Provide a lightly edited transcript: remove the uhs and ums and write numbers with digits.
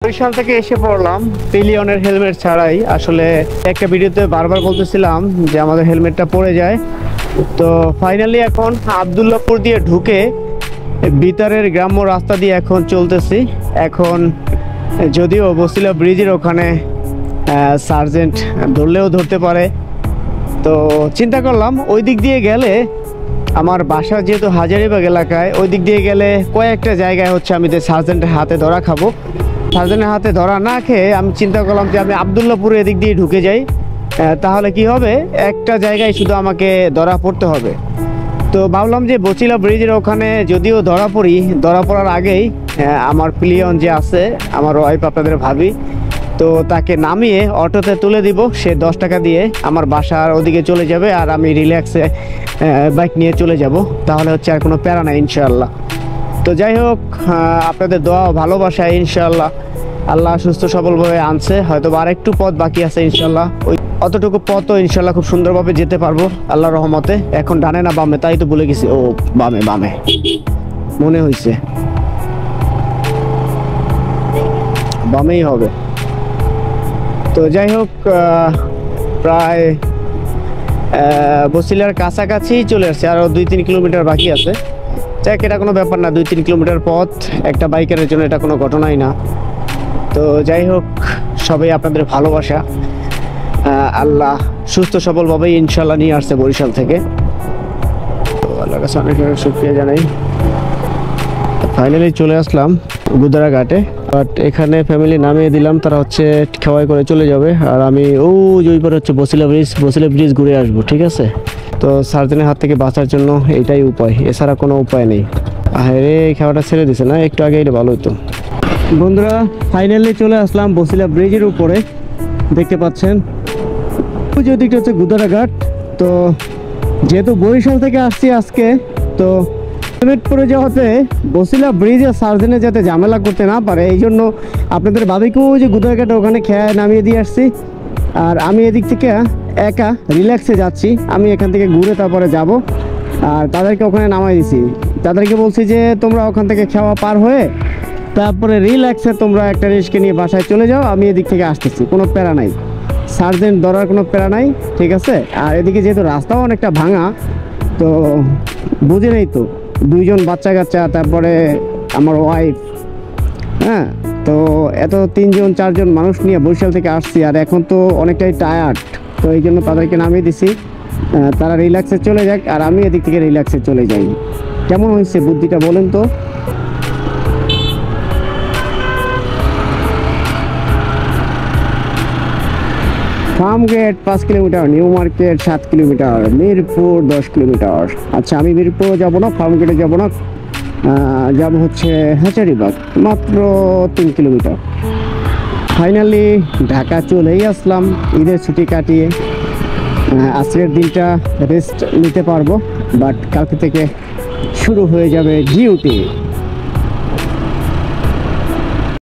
বরিশাল থেকে এসে পড়লাম পিলিয়নের হেলমেট ছাড়াই। আসলে একটা ভিডিওতে বারবার বলতেছিলাম যে আমাদের হেলমেটটা পড়ে যায়। তো ফাইনালি এখন আব্দুল্লাহপুর দিয়ে ঢুকে ভিতরের গ্রাম্য রাস্তা দিয়ে এখন চলতেছি। এখন যদিও বসিলা ব্রিজের ওখানে সার্জেন্ট ধরলেও ধরতে পারে, তো চিন্তা করলাম ওই দিক দিয়ে গেলে, আমার বাসা যেহেতু হাজারীবাগ এলাকায়, ওই দিক দিয়ে গেলে কয়েকটা জায়গায় হচ্ছে আমি সার্জেন্টের হাতে ধরা খাবো। সার্জেন্টের হাতে ধরা না খেয়ে আমি চিন্তা করলাম যে আমি আব্দুল্লাহপুরে এদিক দিয়ে ঢুকে যাই, তাহলে কি হবে, একটা জায়গায় শুধু আমাকে ধরা পড়তে হবে। তো ভাবলাম যে বচিলা ব্রিজের ওখানে যদিও ধরা পড়ি, ধরা পড়ার আগেই আমার পিলিয়ন যে আছে, আমার ওয়াইফ আপনাদের ভাবি, তো তাকে নামিয়ে অটোতে তুলে দিব। সে 10 টাকা দিয়ে আমার বাসার ওদিকে চলে যাবে, আর আমি রিল্যাক্সে বাইক নিয়ে চলে যাব। তাহলে হচ্ছে আর কোনো প্যারা নাই ইনশাআল্লাহ। তো যাই হোক, আপনাদের দোয়া ভালোবাসায় ইনশাআল্লাহ আল্লাহ সুস্থ সবলভাবে আনছে। হয়তো আর একটু পথ বাকি আছে ইনশাআল্লাহ, ওই অতটুকু পথও ইনশাআল্লাহ খুব সুন্দরভাবে যেতে পারবো আল্লাহর রহমতে। এখন ডানে না বামে তাই তো ভুলে গেছি। ও বামে, বামে মনে হয়েছে, বামেই হবে। তো যাই হোক, প্রায় বসিলার কাছাকাছি চলে আসছে, আরও 2-3 কিলোমিটার বাকি আছে। যাক, এটা কোনো ব্যাপার না, 2-3 কিলোমিটার পথ একটা বাইকারের জন্য এটা কোনো ঘটনাই না। তো যাই হোক, সবাই আপনাদের ভালোবাসা, আল্লাহ সুস্থ সবলভাবেই ইনশাল্লাহ নিয়ে আসছে বরিশাল থেকে। তো আল্লাহর কাছে অনেক অনেক শুকরিয়া জানাই। ফাইনালি চলে আসলাম গুদারা ঘাটে, বাট এখানে ফ্যামিলি নামিয়ে দিলাম, তারা হচ্ছে খাওয়াই করে চলে যাবে, আর আমি ওই পরে হচ্ছে বসিলা ব্রিজ ঘুরে আসবো, ঠিক আছে। তো সার্জেনের হাত থেকে বাঁচার জন্য এটাই উপায়, এছাড়া কোনো উপায় নেই। আরে এই খাওয়াটা ছেড়ে দিছে না, একটু আগে এটা ভালো হতো। বন্ধুরা, ফাইনালি চলে আসলাম বসিলা ব্রিজের উপরে, দেখতে পাচ্ছেন যে দিকটা হচ্ছে গুদারা ঘাট। তো যেহেতু বরিশাল থেকে আসছি আজকে, তো হেলমেট পরে যাওয়াতে বসিলা ব্রিজে সার্জেনে যাতে ঝামেলা করতে না পারে, এই জন্য আপনাদের ভাবিকেও যে গুদারা ঘাটে ওখানে খেয়ে নামিয়ে দিয়ে আসছি। আর আমি এদিক থেকে একা রিল্যাক্সে যাচ্ছি, আমি এখান থেকে ঘুরে তারপরে যাব, আর তাদেরকে ওখানে নামাই দিছি। তাদেরকে বলছি যে তোমরা ওখান থেকে খাওয়া পার হয়ে তারপরে রিল্যাক্সে তোমরা একটা রিস্কে নিয়ে বাসায় চলে যাও, আমি এদিক থেকে আসতেছি, কোনো প্যারা নাই, সার্জেন্ট ধরার কোনো প্যারা নাই, ঠিক আছে। আর এদিকে যেহেতু রাস্তাও অনেকটা ভাঙা, তো বুঝে নেই তো, 2জন বাচ্চা কাচ্চা, তারপরে আমার ওয়াইফ, হ্যাঁ, তো এত 3-4জন মানুষ নিয়ে বরিশাল থেকে আসছি, আর এখন তো অনেকটাই টায়ার্ড। তো এই জন্য তাদেরকে নামিয়ে দিছি, তারা রিল্যাক্সে চলে যাক, আর আমি এদিক থেকে রিল্যাক্সে চলে যাই। কেমন হয়েছে বুদ্ধিটা বলেন তো? Farmgate 5 kilometre, new market 7 kilometre, Mirpur 10 kilometre. আচ্ছা, আমি মিরপুর যাব না, ফার্মগেটে যাব না, যাব হচ্ছে হাজারীবাগ, মাত্র 3 কিলোমিটার। ফাইনালি ঢাকা চলেই আসলাম ঈদের ছুটি কাটিয়ে। আজকের দিনটা রেস্ট নিতে পারবো, বাট কালকে থেকে শুরু হয়ে যাবে ডিউটি।